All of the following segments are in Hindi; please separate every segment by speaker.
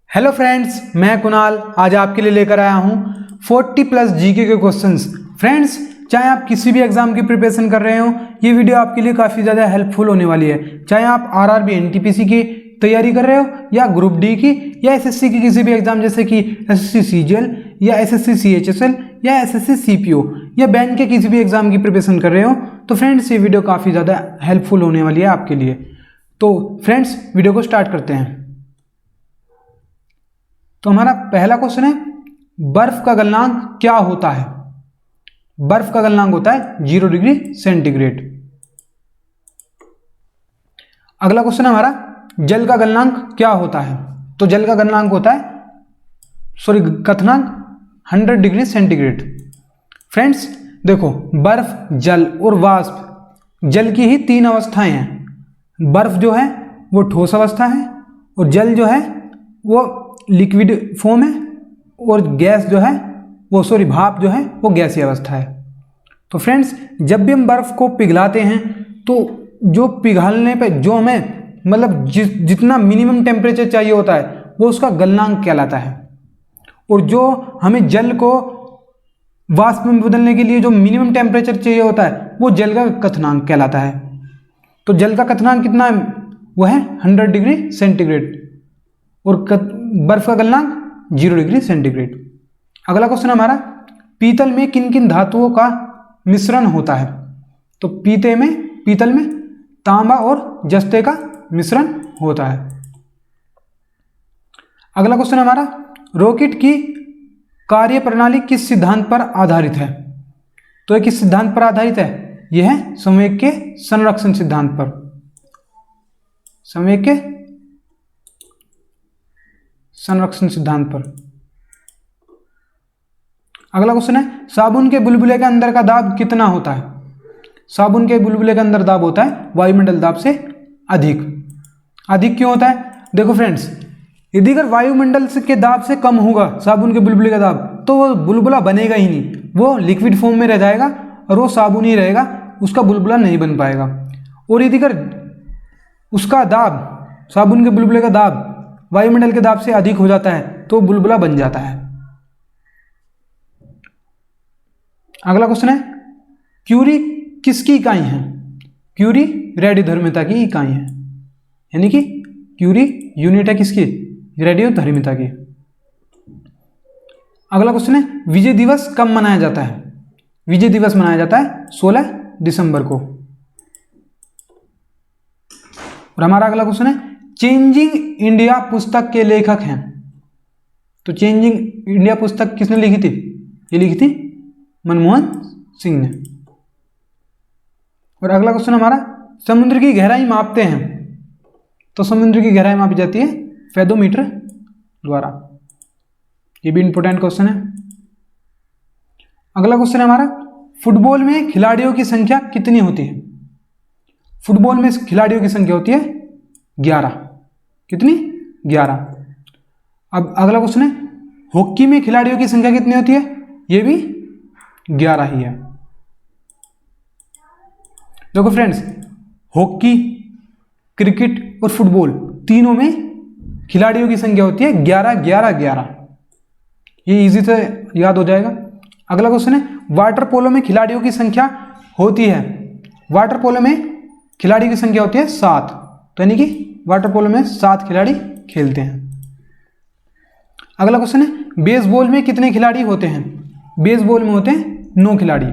Speaker 1: हेलो फ्रेंड्स, मैं कुणाल आज आपके लिए लेकर आया हूं 40+ जीके के क्वेश्चंस। फ्रेंड्स, चाहे आप किसी भी एग्जाम की प्रिपरेशन कर रहे हो, ये वीडियो आपके लिए काफ़ी ज़्यादा हेल्पफुल होने वाली है। चाहे आप आरआरबी एनटीपीसी की तैयारी कर रहे हो या ग्रुप डी की या एसएससी की किसी भी एग्जाम जैसे कि एसएससी सीजीएल या एसएससी सीएचएसएल या एसएससी सीपीओ या बैंक के किसी भी एग्जाम की प्रिपरेशन कर रहे हो, तो फ्रेंड्स ये वीडियो काफ़ी ज़्यादा हेल्पफुल होने वाली है आपके लिए। तो फ्रेंड्स, वीडियो को स्टार्ट करते हैं। तो हमारा पहला क्वेश्चन है, बर्फ का गलनांक क्या होता है? बर्फ का गलनांक होता है 0 डिग्री सेंटीग्रेड। अगला क्वेश्चन है हमारा, जल का गलनांक क्या होता है? तो जल का गलनांक होता है क्वथनांक 100 डिग्री सेंटीग्रेड। फ्रेंड्स देखो, बर्फ, जल और वाष्प, जल की ही 3 अवस्थाएं हैं। बर्फ जो है वो ठोस अवस्था है, और जल जो है वो लिक्विड फॉर्म है, और गैस जो है वो भाप जो है वो गैसीय अवस्था है। तो फ्रेंड्स, जब भी हम बर्फ को पिघलाते हैं तो जो पिघलने पे जो हमें मतलब जितना मिनिमम टेम्परेचर चाहिए होता है वो उसका गलनांक कहलाता है, और जो हमें जल को वाष्प में बदलने के लिए जो मिनिमम टेम्परेचर चाहिए होता है वो जल का क्वथनांक कहलाता है। तो जल का क्वथनांक कितना है? वो है 100 डिग्री सेंटीग्रेड, और बर्फ का गलनांक 0 डिग्री सेंटीग्रेड। अगला क्वेश्चन हमारा, पीतल में किन किन धातुओं का मिश्रण होता है? तो पीतल में तांबा और जस्ते का मिश्रण होता है। अगला क्वेश्चन हमारा, रॉकेट की कार्य प्रणाली किस सिद्धांत पर आधारित है? तो ये किस सिद्धांत पर आधारित है? यह है संवेग के संरक्षण सिद्धांत पर। संवेग के संरक्षण सिद्धांत पर। अगला क्वेश्चन है, साबुन के बुलबुले के अंदर का दाब कितना होता है? साबुन के बुलबुले का अंदर दाब होता है वायुमंडल दाब से अधिक। अधिक क्यों होता है? देखो फ्रेंड्स, यदि अगर वायुमंडल के दाब से कम होगा साबुन के बुलबुले का दाब, तो वो बुलबुला बनेगा ही नहीं, वो लिक्विड फॉर्म में रह जाएगा और वो साबुन ही रहेगा, उसका बुलबुला नहीं बन पाएगा। और यदि अगर उसका दाब, साबुन के बुलबुले का दाब वायुमंडल के दाब से अधिक हो जाता है तो बुलबुला बन जाता है। अगला क्वेश्चन है, क्यूरी किसकी इकाई है? क्यूरी रेडियोधर्मिता की इकाई है, यानी कि क्यूरी यूनिट है किसकी? रेडियोधर्मिता की। अगला क्वेश्चन है, विजय दिवस कब मनाया जाता है? विजय दिवस मनाया जाता है 16 दिसंबर को। और हमारा अगला क्वेश्चन है, चेंजिंग इंडिया पुस्तक के लेखक हैं? तो चेंजिंग इंडिया पुस्तक किसने लिखी थी? ये लिखी थी मनमोहन सिंह ने। और अगला क्वेश्चन हमारा, समुद्र की गहराई मापते हैं? तो समुद्र की गहराई मापी जाती है फेदोमीटर द्वारा। ये भी इंपॉर्टेंट क्वेश्चन है। अगला क्वेश्चन है हमारा, फुटबॉल में खिलाड़ियों की संख्या कितनी होती है? फुटबॉल में खिलाड़ियों की संख्या होती है 11। कितनी? 11। अब अगला क्वेश्चन है, हॉकी में खिलाड़ियों की संख्या कितनी होती है? ये भी 11 ही है। देखो फ्रेंड्स, हॉकी, क्रिकेट और फुटबॉल तीनों में खिलाड़ियों की संख्या होती है 11 11 11। ये इजी से याद हो जाएगा। अगला क्वेश्चन है, वाटर पोलो में खिलाड़ियों की संख्या होती है? वाटर पोलो में खिलाड़ी की संख्या होती है 7, तो यानी कि वाटर पोलो में 7 खिलाड़ी खेलते हैं। अगला क्वेश्चन है, बेसबॉल में कितने खिलाड़ी होते हैं? बेसबॉल में होते हैं 9 खिलाड़ी।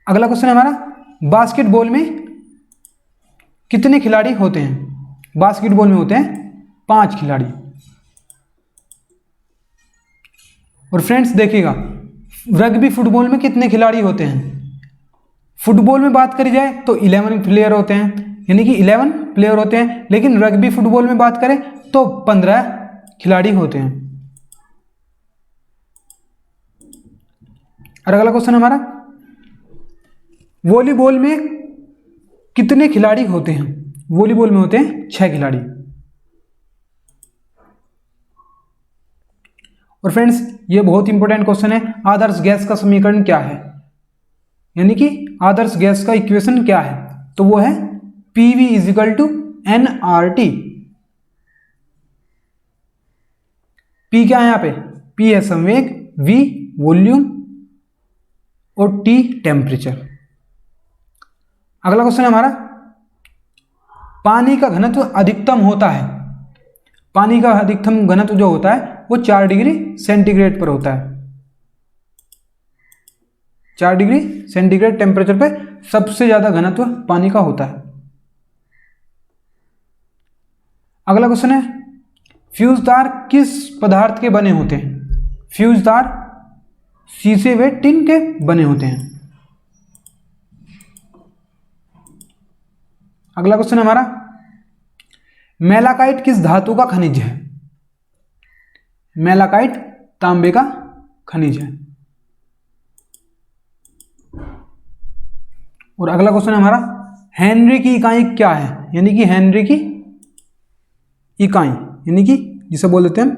Speaker 1: अगला क्वेश्चन है हमारा, बास्केटबॉल में कितने खिलाड़ी होते हैं? बास्केटबॉल में होते हैं 5 खिलाड़ी। और फ्रेंड्स देखिएगा, रग्बी फुटबॉल में कितने खिलाड़ी होते हैं? फुटबॉल में बात करी जाए तो 11 प्लेयर होते हैं, यानी कि 11 प्लेयर होते हैं, लेकिन रग्बी फुटबॉल में बात करें तो 15 खिलाड़ी होते हैं। और अगला क्वेश्चन हमारा, वॉलीबॉल में कितने खिलाड़ी होते हैं? वॉलीबॉल में होते हैं 6 खिलाड़ी। और फ्रेंड्स, ये बहुत इंपॉर्टेंट क्वेश्चन है, आदर्श गैस का समीकरण क्या है? यानी कि आदर्श गैस का इक्वेशन क्या है? तो वो है PV = NRT, P क्या है यहाँ पे? P है संवेग, V वॉल्यूम और T टेम्परेचर। अगला क्वेश्चन है हमारा, पानी का घनत्व अधिकतम होता है, पानी का अधिकतम घनत्व जो होता है वो 4 डिग्री सेंटीग्रेड पर होता है। 4 डिग्री सेंटीग्रेड टेम्परेचर पे सबसे ज्यादा घनत्व पानी का होता है। अगला क्वेश्चन है, फ्यूज तार किस पदार्थ के बने होते हैं? फ्यूज तार शीशे व टिन के बने होते हैं। अगला क्वेश्चन है हमारा, मेलाकाइट किस धातु का खनिज है? मेलाकाइट तांबे का खनिज है। और अगला क्वेश्चन है हमारा, हेनरी की इकाई क्या है? यानी कि हेनरी की इकाई, यानी कि जिसे बोल देते हैं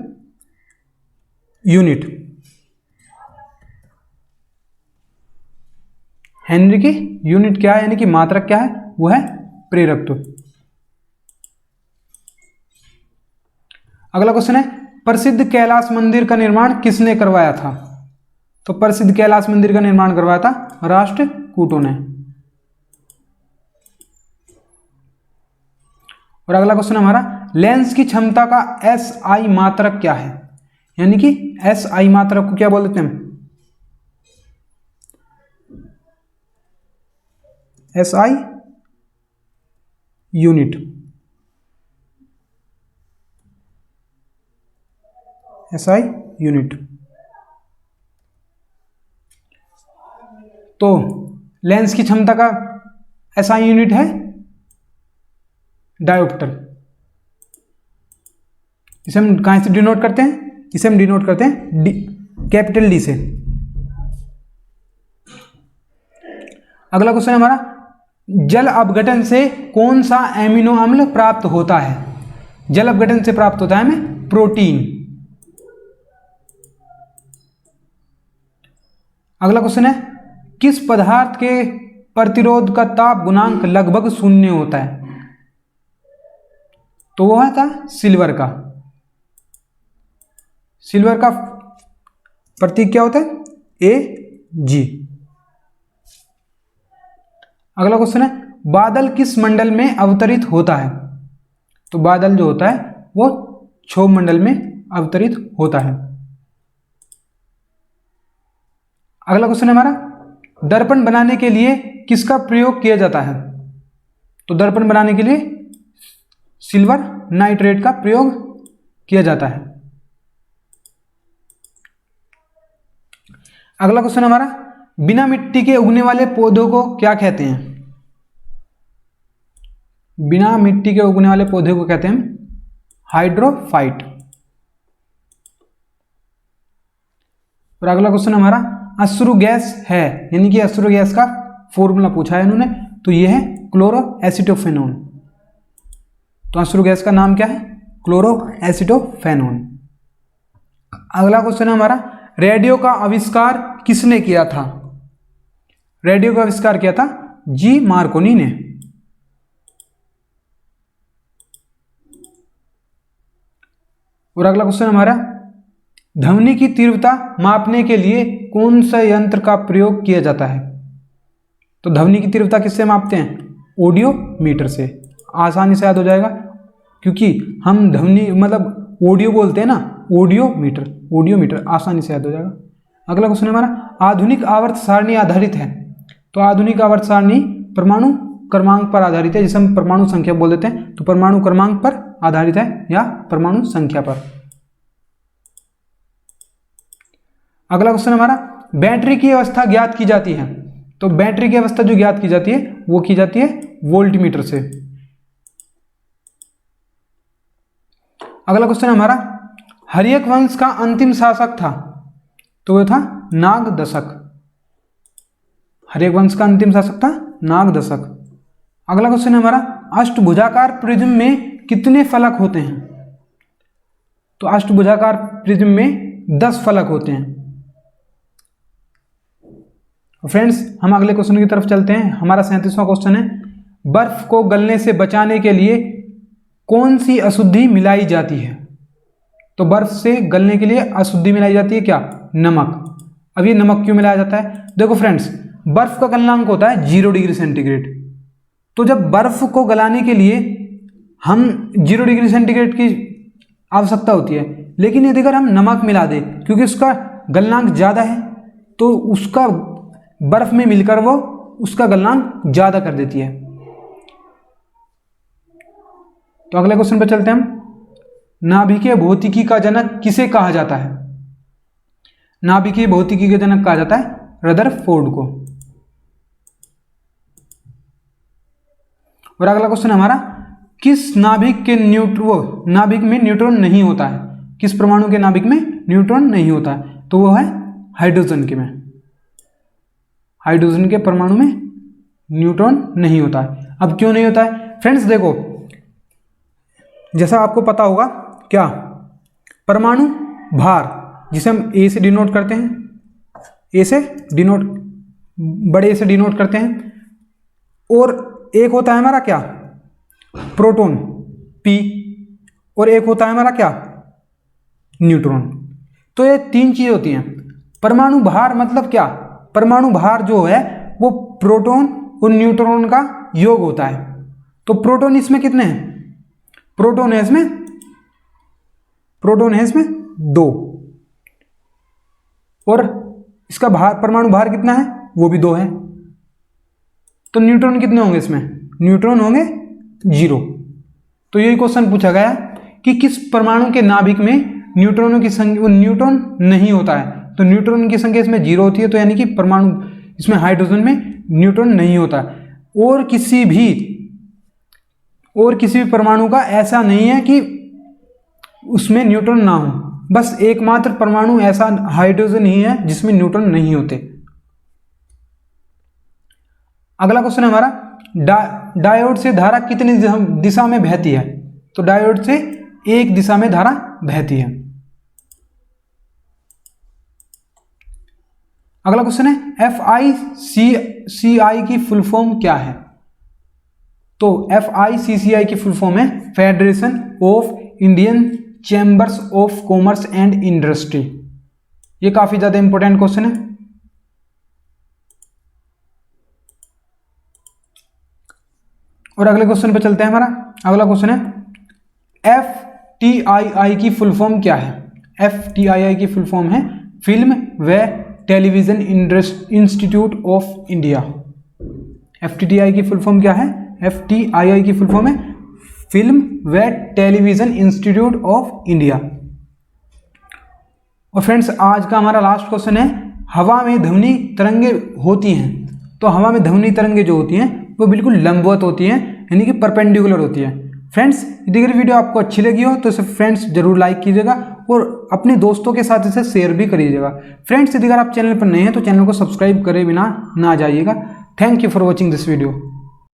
Speaker 1: यूनिट। हेनरी की यूनिट क्या है, यानी कि मात्रक क्या है? वो है प्रेरकत्व। अगला क्वेश्चन है, प्रसिद्ध कैलाश मंदिर का निर्माण किसने करवाया था? तो प्रसिद्ध कैलाश मंदिर का निर्माण करवाया था राष्ट्रकूटों ने। और अगला क्वेश्चन हमारा, लेंस की क्षमता का SI मात्रक क्या है? यानी कि SI मात्रक को क्या बोल देते हैं? SI unit. SI unit. तो लेंस की क्षमता का SI यूनिट है डायोप्टर। इसे हम कहां से डिनोट करते हैं? इसे हम डिनोट करते हैं कैपिटल D से। अगला क्वेश्चन है हमारा, जल अपघटन से कौन सा एमिनो अम्ल प्राप्त होता है? जल अपघटन से प्राप्त होता है हमें प्रोटीन। अगला क्वेश्चन है, किस पदार्थ के प्रतिरोध का ताप गुणांक लगभग 0 होता है? तो वो था सिल्वर का। सिल्वर का प्रतीक क्या होता है? Ag। अगला क्वेश्चन है, बादल किस मंडल में अवतरित होता है? तो बादल जो होता है वो क्षोभ मंडल में अवतरित होता है। अगला क्वेश्चन है हमारा, दर्पण बनाने के लिए किसका प्रयोग किया जाता है? तो दर्पण बनाने के लिए सिल्वर नाइट्रेट का प्रयोग किया जाता है। अगला क्वेश्चन हमारा, बिना मिट्टी के उगने वाले पौधों को क्या कहते हैं? बिना मिट्टी के उगने वाले पौधे को कहते हैं हाइड्रोफाइट। और अगला क्वेश्चन हमारा, अश्रु गैस है, यानी कि अश्रु गैस का फॉर्मूला पूछा है इन्होंने, तो ये है क्लोरोएसिटोफेनोन। तो अश्रु गैस का नाम क्या है? क्लोरोएसिटोफेनोन। अगला क्वेश्चन है हमारा, रेडियो का आविष्कार किसने किया था? रेडियो का आविष्कार किया था G मार्कोनी ने। और अगला क्वेश्चन हमारा, ध्वनि की तीव्रता मापने के लिए कौन सा यंत्र का प्रयोग किया जाता है? तो ध्वनि की तीव्रता किससे मापते हैं? ऑडियोमीटर से। आसानी से याद हो जाएगा, क्योंकि हम ध्वनि मतलब ऑडियो बोलते हैं ना, ऑडियोमीटर, ऑडियोमीटर आसानी से याद हो जाएगा। अगला क्वेश्चन हमारा, आधुनिक आवर्त सारणी आधारित है। तो आधुनिक आवर्त सारणी परमाणु क्रमांक पर आधारित है, जिसे हम परमाणु संख्या बोल देते हैं। तो परमाणु क्रमांक पर आधारित है या परमाणु संख्या पर। अगला क्वेश्चन हमारा, बैटरी की अवस्था ज्ञात की जाती है। तो बैटरी की अवस्था जो ज्ञात की जाती है वो की जाती है वोल्टमीटर से। अगला क्वेश्चन हमारा, हर्यक वंश का अंतिम शासक था। तो वह था नागदशक। हर्यक वंश का अंतिम शासक था नागदशक। अगला क्वेश्चन है हमारा, अष्टभुजाकार प्रिज्म में कितने फलक होते हैं? तो अष्टभुजाकार प्रिज्म में 10 फलक होते हैं। फ्रेंड्स, हम अगले क्वेश्चन की तरफ चलते हैं। हमारा 37वां क्वेश्चन है, बर्फ को गलने से बचाने के लिए कौन सी अशुद्धि मिलाई जाती है? तो बर्फ से गलने के लिए अशुद्धि मिलाई जाती है क्या, नमक। अब ये नमक क्यों मिलाया जाता है, देखो फ्रेंड्स बर्फ का गलनांक होता है 0 डिग्री सेंटीग्रेड। तो जब बर्फ को गलाने के लिए हम 0 डिग्री सेंटीग्रेड की आवश्यकता होती है, लेकिन यदि अगर हम नमक मिला दें क्योंकि उसका गलनांक ज़्यादा है तो उसका बर्फ में मिलकर वो उसका गलनांक ज़्यादा कर देती है। तो अगले क्वेश्चन पर चलते हैं हम। नाभिकीय भौतिकी का जनक किसे कहा जाता है, नाभिकीय भौतिकी का जनक कहा जाता है रदरफोर्ड को। और अगला क्वेश्चन हमारा, किस नाभिक के नाभिक में न्यूट्रॉन नहीं होता है, किस परमाणु के नाभिक में न्यूट्रॉन नहीं होता है, तो वो है हाइड्रोजन के में। हाइड्रोजन के परमाणु में न्यूट्रॉन नहीं होता है। अब क्यों नहीं होता है फ्रेंड्स, देखो जैसा आपको पता होगा क्या, परमाणु भार जिसे हम ए से डिनोट करते हैं, ए से डिनोट, बड़े ए से डिनोट करते हैं, और एक होता है हमारा क्या प्रोटॉन P, और एक होता है हमारा क्या न्यूट्रॉन। तो ये 3 चीज़ होती हैं। परमाणु भार मतलब क्या, परमाणु भार जो है वो प्रोटॉन और न्यूट्रॉन का योग होता है। तो प्रोटॉन इसमें कितने हैं, प्रोटॉन है इसमें 2, और इसका भार परमाणु भार कितना है, वो भी 2 है। तो न्यूट्रॉन कितने होंगे इसमें, न्यूट्रॉन होंगे 0। तो यही क्वेश्चन पूछा गया कि किस परमाणु के नाभिक में न्यूट्रॉनों की संख्या, न्यूट्रॉन नहीं होता है, तो न्यूट्रॉन की संख्या इसमें 0 होती है। तो यानी कि परमाणु इसमें हाइड्रोजन में न्यूट्रॉन नहीं होता है। और किसी भी परमाणु का ऐसा नहीं है कि उसमें न्यूट्रॉन ना हो, बस एकमात्र परमाणु ऐसा हाइड्रोजन ही है जिसमें न्यूट्रॉन नहीं होते। अगला क्वेश्चन है हमारा, डायोड से धारा कितनी दिशा में बहती है, तो डायोड से एक दिशा में धारा बहती है। अगला क्वेश्चन है, FICCI की फुल फॉर्म क्या है, तो FICCI की फुल फॉर्म है federation of Indian chambers of commerce and industry. ये काफी ज्यादा इंपॉर्टेंट क्वेश्चन है। और अगले क्वेश्चन पे चलते हैं। हमारा अगला क्वेश्चन है, FTII की फुल फॉर्म क्या है, FTII की फुल फॉर्म है फिल्म व television institute of India. FTII की फुल फॉर्म क्या है, FTII की फुल फॉर्म है फिल्म व टेलीविजन इंस्टीट्यूट ऑफ इंडिया। और फ्रेंड्स आज का हमारा लास्ट क्वेश्चन है, हवा में ध्वनि तरंगे होती हैं, तो हवा में ध्वनि तरंगे जो होती हैं वो बिल्कुल लंबवत होती हैं, यानी कि परपेंडिकुलर होती है। फ्रेंड्स यदि अगर वीडियो आपको अच्छी लगी हो तो इसे फ्रेंड्स जरूर लाइक कीजिएगा और अपने दोस्तों के साथ इसे शेयर भी करिएगा। फ्रेंड्स यदि अगर आप चैनल पर नए हैं तो चैनल को सब्सक्राइब करे बिना ना जाइएगा। Thank you for watching this video.